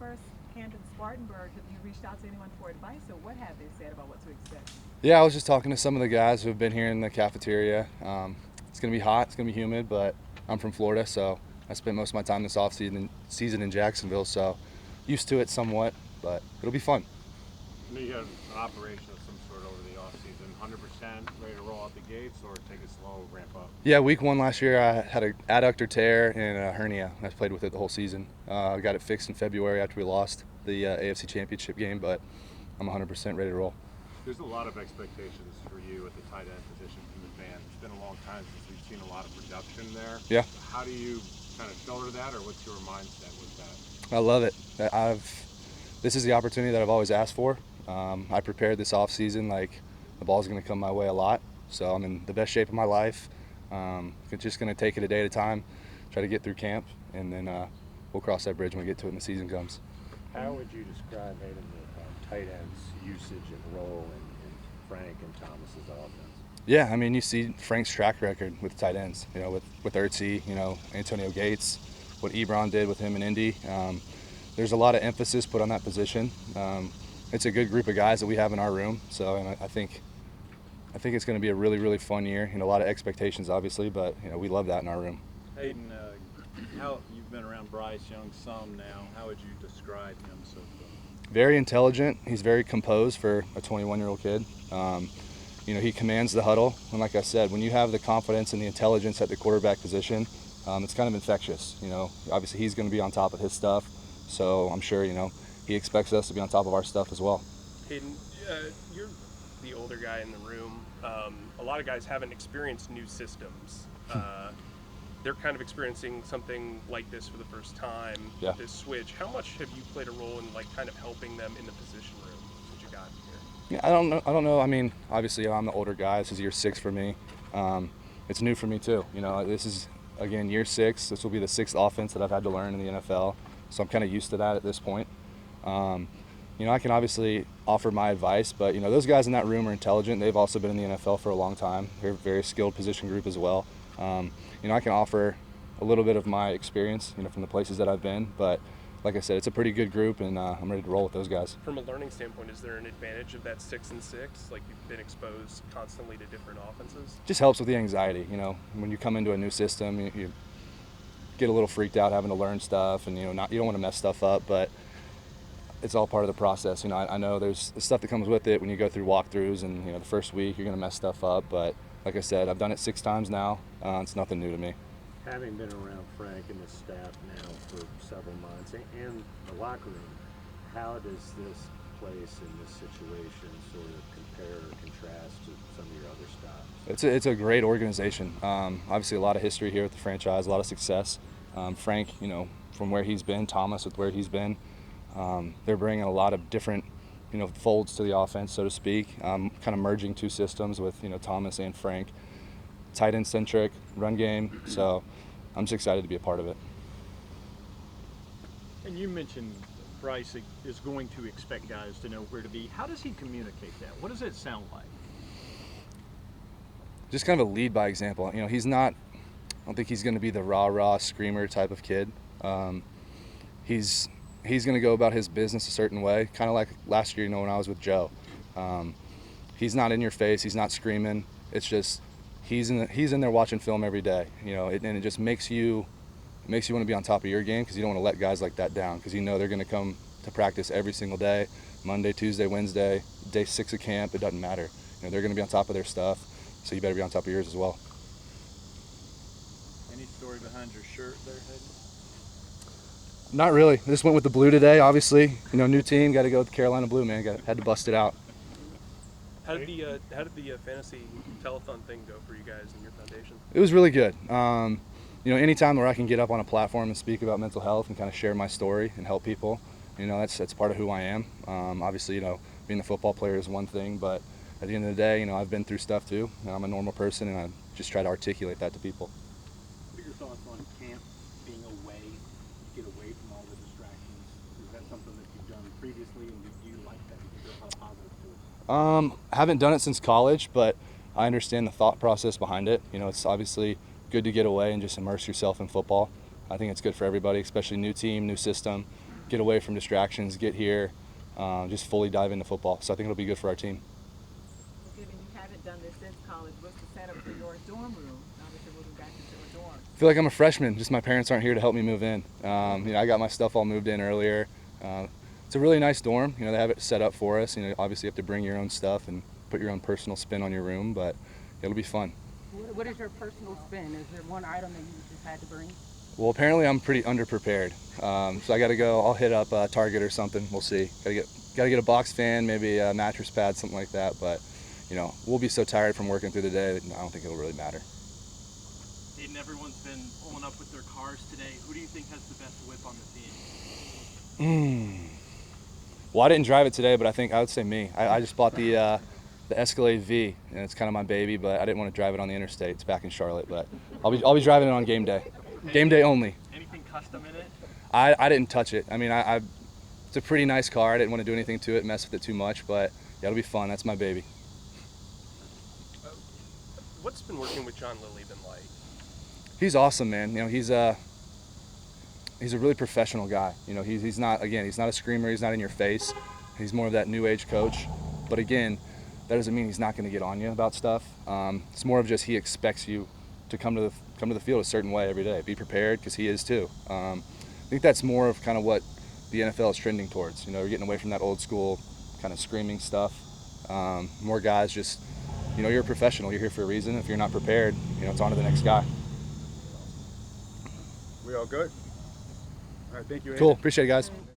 first camp in Spartanburg, have you reached out to anyone for advice, or what have they said about what to expect? Yeah, I was just talking to some of the guys who have been here in the cafeteria. It's going to be hot, it's going to be humid, but I'm from Florida, so I spent most of my time this offseason in Jacksonville, so used to it somewhat, but it'll be fun. I know you have an operation of some sort over the offseason. 100% ready to roll out the gates, or take it slow, ramp up? Yeah, week 1 last year I had an adductor tear and a hernia. I played with it the whole season. I got it fixed in February after we lost the AFC Championship game, but I'm 100% ready to roll. There's a lot of expectations for you at the tight end position from the fans. It's been a long time since we've seen a lot of production there. Yeah. How do you kind of shoulder that, or what's your mindset with that? I love it. This is the opportunity that I've always asked for. I prepared this offseason like the ball's going to come my way a lot, so I'm in the best shape of my life. Just going to take it a day at a time, try to get through camp, and then we'll cross that bridge when we get to it and the season comes. How would you describe, Hayden, the tight ends' usage and role in Frank and Thomas's offense? Yeah, I mean, you see Frank's track record with tight ends, with Ertz, Antonio Gates, what Ebron did with him in Indy. There's a lot of emphasis put on that position. It's a good group of guys that we have in our room, so and I think it's going to be a really, really fun year. A lot of expectations, obviously, but we love that in our room. Hayden, how you've been around Bryce Young some now. How would you describe him so far? Very intelligent. He's very composed for a 21-year-old kid. He commands the huddle, and like I said, when you have the confidence and the intelligence at the quarterback position, it's kind of infectious. Obviously he's going to be on top of his stuff, so I'm sure he expects us to be on top of our stuff as well. Hayden, you're the older guy in the room. A lot of guys haven't experienced new systems. They're kind of experiencing something like this for the first time, Yeah. This switch. How much have you played a role in kind of helping them in the position room since you got here? Yeah, I don't know. I mean, obviously I'm the older guy. This is year 6 for me. It's new for me too. This is, again, year 6. This will be the 6th offense that I've had to learn in the NFL, so I'm kind of used to that at this point. I can obviously offer my advice, but those guys in that room are intelligent. They've also been in the NFL for a long time. They're a very skilled position group as well. I can offer a little bit of my experience, from the places that I've been, but like I said, it's a pretty good group, and I'm ready to roll with those guys. From a learning standpoint, is there an advantage of that 6 and 6? Like, you've been exposed constantly to different offenses? Just helps with the anxiety. When you come into a new system, you get a little freaked out having to learn stuff, and you don't want to mess stuff up, but it's all part of the process. I know there's stuff that comes with it when you go through walkthroughs, and the first week you're going to mess stuff up, but like I said, I've done it 6 times now. It's nothing new to me. Having been around Frank and the staff now for several months and the locker room, how does this place in this situation sort of compare or contrast to some of your other stops? It's a great organization. Obviously a lot of history here with the franchise, a lot of success. Frank, from where he's been, Thomas with where he's been, they're bringing a lot of different folds to the offense, so to speak, kind of merging 2 systems with Thomas and Frank. Tight end centric, run game, so I'm just excited to be a part of it. And you mentioned Bryce is going to expect guys to know where to be. How does he communicate that? What does it sound like? Just kind of a lead by example. He's not, I don't think he's going to be the rah-rah screamer type of kid. He's going to go about his business a certain way, kind of like last year, when I was with Joe. He's not in your face, he's not screaming. It's just he's in there watching film every day, and it just makes you want to be on top of your game, because you don't want to let guys like that down, because they're going to come to practice every single day, Monday, Tuesday, Wednesday, day 6 of camp. It doesn't matter. They're going to be on top of their stuff, so you better be on top of yours as well. Any story behind your shirt there, Hayden? Not really. I just went with the blue today, obviously. New team, got to go with the Carolina blue, man. Had to bust it out. How did the fantasy telethon thing go for you guys and your foundation? It was really good. Anytime where I can get up on a platform and speak about mental health and kind of share my story and help people, that's part of who I am. Obviously, being a football player is one thing, but at the end of the day, I've been through stuff too. I'm a normal person, and I just try to articulate that to people. What are your thoughts on camp being away, get away from all the distractions? Is that something that you've done previously, and do you like that? Do you think there's a lot of positives to it? I haven't done it since college, but I understand the thought process behind it. It's obviously good to get away and just immerse yourself in football. I think it's good for everybody, especially new team, new system. get away from distractions, get here, just fully dive into football. So I think it'll be good for our team. Given you haven't done this since college, what's the setup for your dorm room now that you're moving back into a dorm? I feel like I'm a freshman. Just my parents aren't here to help me move in. I got my stuff all moved in earlier. It's a really nice dorm. They have it set up for us. Obviously you have to bring your own stuff and put your own personal spin on your room, but it'll be fun. What is your personal spin? Is there one item that you just had to bring? Well, apparently I'm pretty underprepared. So I got to go. I'll hit up Target or something. We'll see. Got to get a box fan, maybe a mattress pad, something like that. But we'll be so tired from working through the day that I don't think it'll really matter. Hayden, everyone's been pulling up with their cars today. Who do you think has the best whip on the team? Well, I didn't drive it today, but I would say me. I just bought the Escalade V, and it's kind of my baby, but I didn't want to drive it on the interstate. It's back in Charlotte, but I'll be driving it on game day. Game day only. Anything custom in it? I didn't touch it. I mean, it's a pretty nice car. I didn't want to do anything to it, mess with it too much, but yeah, it'll be fun. That's my baby. What's been working with John Lilly been like? He's awesome, man. He's a really professional guy. He's not a screamer. He's not in your face. He's more of that new age coach. But again, that doesn't mean he's not going to get on you about stuff. It's more of just he expects you to come to the field a certain way every day. Be prepared, because he is too. I think that's more of kind of what the NFL is trending towards. We're getting away from that old school kind of screaming stuff. More guys just, you're a professional. You're here for a reason. If you're not prepared, it's on to the next guy. We all good? All right, thank you, Hayden. Cool. Appreciate it, guys.